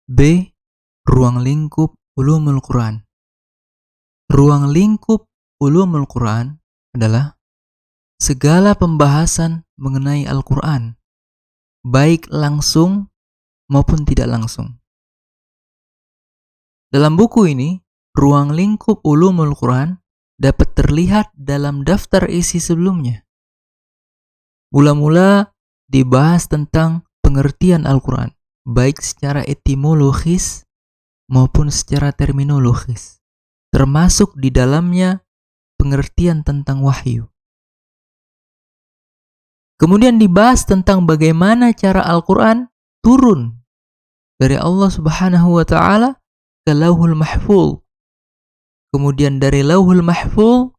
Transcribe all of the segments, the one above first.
B. Ruang lingkup ulumul Quran. Ruang lingkup ulumul Quran adalah segala pembahasan mengenai Al-Quran, baik langsung maupun tidak langsung. Dalam buku ini, ruang lingkup ulumul Quran dapat terlihat dalam daftar isi sebelumnya. Mula-mula dibahas tentang pengertian Al-Quran, baik secara etimologis maupun secara terminologis, termasuk di dalamnya pengertian tentang wahyu. Kemudian dibahas tentang bagaimana cara Al-Quran turun dari Allah Subhanahu wa Ta'ala ke Lauhul Mahfuz. Kemudian dari Lauhul Mahfuz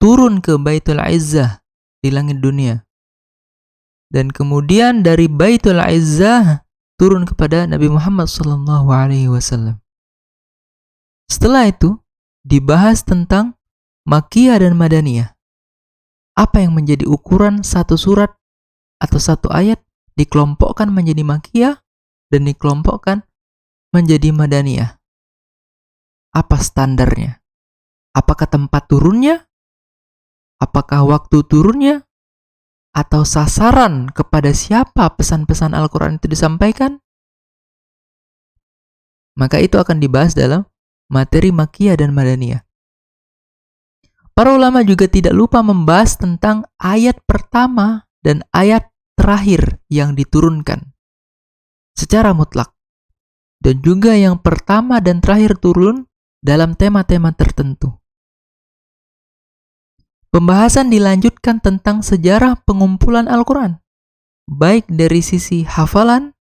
turun ke Baitul Izzah di langit dunia. Dan kemudian dari Baitul Izzah turun kepada Nabi Muhammad SAW. Setelah itu dibahas tentang Makkiyah dan Madaniyah. Apa yang menjadi ukuran satu surat atau satu ayat dikelompokkan menjadi Makkiyah dan dikelompokkan menjadi Madaniyah. Apa standarnya? Apakah tempat turunnya? Apakah waktu turunnya? Atau sasaran kepada siapa pesan-pesan Al-Quran itu disampaikan? Maka itu akan dibahas dalam materi Makkiyah dan Madaniyah. Para ulama juga tidak lupa membahas tentang ayat pertama dan ayat terakhir yang diturunkan secara mutlak. Dan juga yang pertama dan terakhir turun dalam tema-tema tertentu. Pembahasan dilanjutkan tentang sejarah pengumpulan Al-Quran, baik dari sisi hafalan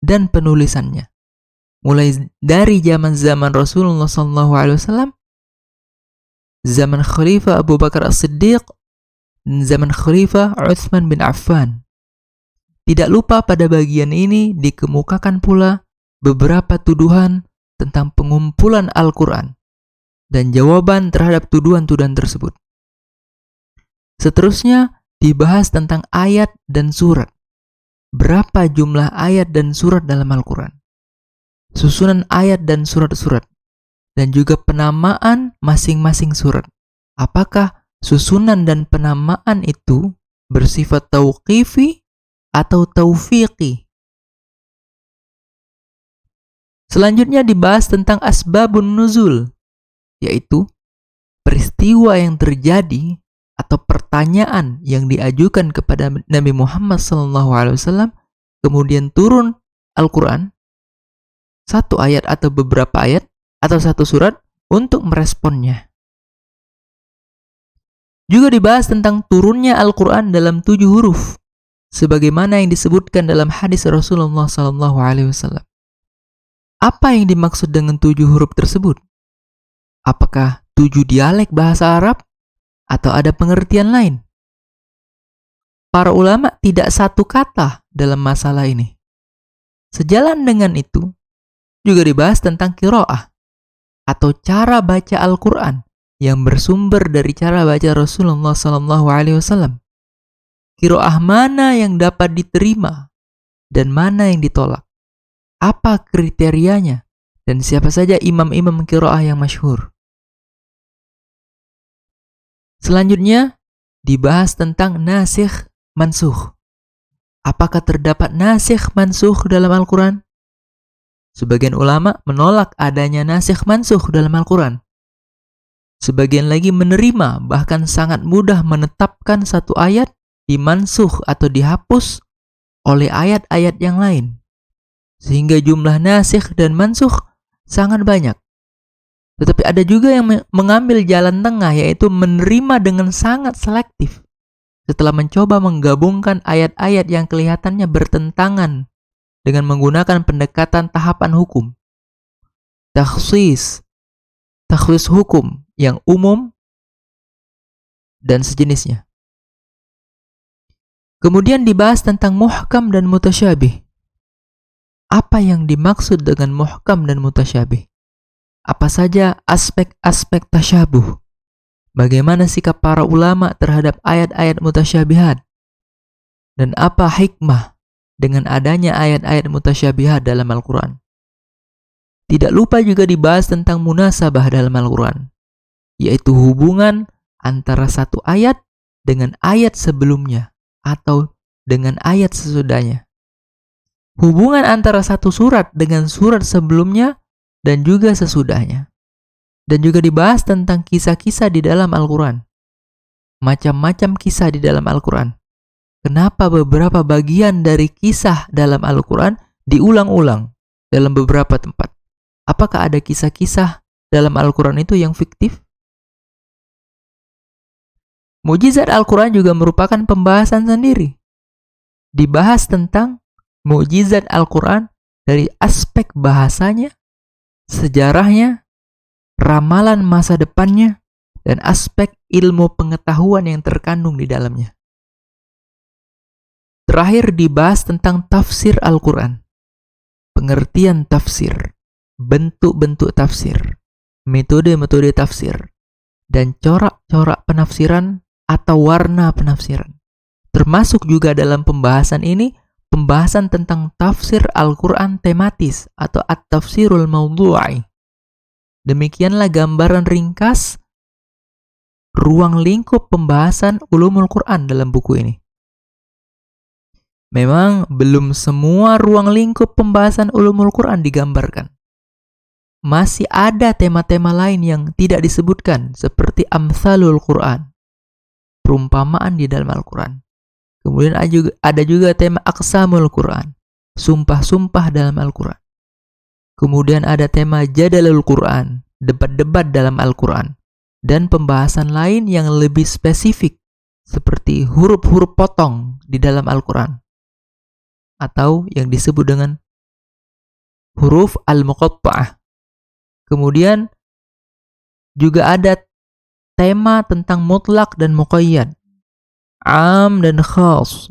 dan penulisannya. Mulai dari zaman Rasulullah SAW, zaman Khalifah Abu Bakar As-Siddiq, dan zaman Khalifah Utsman bin Affan. Tidak lupa pada bagian ini dikemukakan pula beberapa tuduhan tentang pengumpulan Al-Quran dan jawaban terhadap tuduhan-tuduhan tersebut. Seterusnya dibahas tentang ayat dan surat. Berapa jumlah ayat dan surat dalam Al-Quran? Susunan ayat dan surat-surat. Dan juga penamaan masing-masing surat. Apakah susunan dan penamaan itu bersifat tauqifi atau taufiqi? Selanjutnya dibahas tentang asbabun nuzul, yaitu peristiwa yang terjadi atau pertanyaan yang diajukan kepada Nabi Muhammad SAW, kemudian turun Al-Quran, satu ayat atau beberapa ayat, atau satu surat untuk meresponnya. Juga dibahas tentang turunnya Al-Quran dalam 7 huruf, sebagaimana yang disebutkan dalam hadis Rasulullah SAW. Apa yang dimaksud dengan 7 huruf tersebut? Apakah 7 dialek bahasa Arab? Atau ada pengertian lain? Para ulama tidak satu kata dalam masalah ini. Sejalan dengan itu, juga dibahas tentang qiraah atau cara baca Al-Quran yang bersumber dari cara baca Rasulullah SAW. Qiraah mana yang dapat diterima dan mana yang ditolak? Apa kriterianya? Dan siapa saja imam-imam qiraah yang masyhur? Selanjutnya dibahas tentang nasikh mansukh. Apakah terdapat nasikh mansukh dalam Al-Quran? Sebagian ulama menolak adanya nasikh mansukh dalam Al-Quran. Sebagian lagi menerima, bahkan sangat mudah menetapkan satu ayat dimansukh atau dihapus oleh ayat-ayat yang lain. Sehingga jumlah nasikh dan mansukh sangat banyak. Tetapi ada juga yang mengambil jalan tengah, yaitu menerima dengan sangat selektif setelah mencoba menggabungkan ayat-ayat yang kelihatannya bertentangan dengan menggunakan pendekatan tahapan hukum. Takhsis hukum yang umum dan sejenisnya. Kemudian dibahas tentang muhkam dan mutasyabih. Apa yang dimaksud dengan muhkam dan mutasyabih? Apa saja aspek-aspek tasyabuh? Bagaimana sikap para ulama terhadap ayat-ayat mutasyabihat? Dan apa hikmah dengan adanya ayat-ayat mutasyabihat dalam Al-Quran? Tidak lupa juga dibahas tentang munasabah dalam Al-Quran, yaitu hubungan antara satu ayat dengan ayat sebelumnya atau dengan ayat sesudahnya. Hubungan antara satu surat dengan surat sebelumnya dan juga sesudahnya. Dan juga dibahas tentang kisah-kisah di dalam Al-Quran. Macam-macam kisah di dalam Al-Quran. Kenapa beberapa bagian dari kisah dalam Al-Quran diulang-ulang dalam beberapa tempat? Apakah ada kisah-kisah dalam Al-Quran itu yang fiktif? Mukjizat Al-Quran juga merupakan pembahasan sendiri. Dibahas tentang mukjizat Al-Quran dari aspek bahasanya, sejarahnya, ramalan masa depannya, dan aspek ilmu pengetahuan yang terkandung di dalamnya. Terakhir dibahas tentang tafsir Al-Quran, pengertian tafsir, bentuk-bentuk tafsir, metode-metode tafsir, dan corak-corak penafsiran atau warna penafsiran. Termasuk juga dalam pembahasan ini, pembahasan tentang tafsir Al-Quran tematis atau at-tafsirul mawdu'i. Demikianlah gambaran ringkas ruang lingkup pembahasan ulumul Quran dalam buku ini. Memang belum semua ruang lingkup pembahasan ulumul Quran digambarkan. Masih ada tema-tema lain yang tidak disebutkan seperti amsalul Quran, perumpamaan di dalam Al-Quran. Kemudian ada juga tema aqsamul Quran, sumpah-sumpah dalam Al-Quran. Kemudian ada tema jadalul Quran, debat-debat dalam Al-Quran. Dan pembahasan lain yang lebih spesifik seperti huruf-huruf potong di dalam Al-Quran, atau yang disebut dengan huruf al-muqatta'ah. Kemudian juga ada tema tentang mutlak dan muqayyad, am dan khas,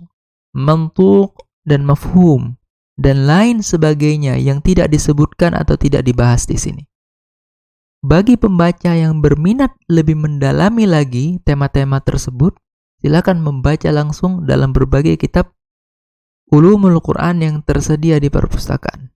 mantuq dan mafhum, dan lain sebagainya yang tidak disebutkan atau tidak dibahas di sini. Bagi pembaca yang berminat lebih mendalami lagi tema-tema tersebut, silakan membaca langsung dalam berbagai kitab ulumul Quran yang tersedia di perpustakaan.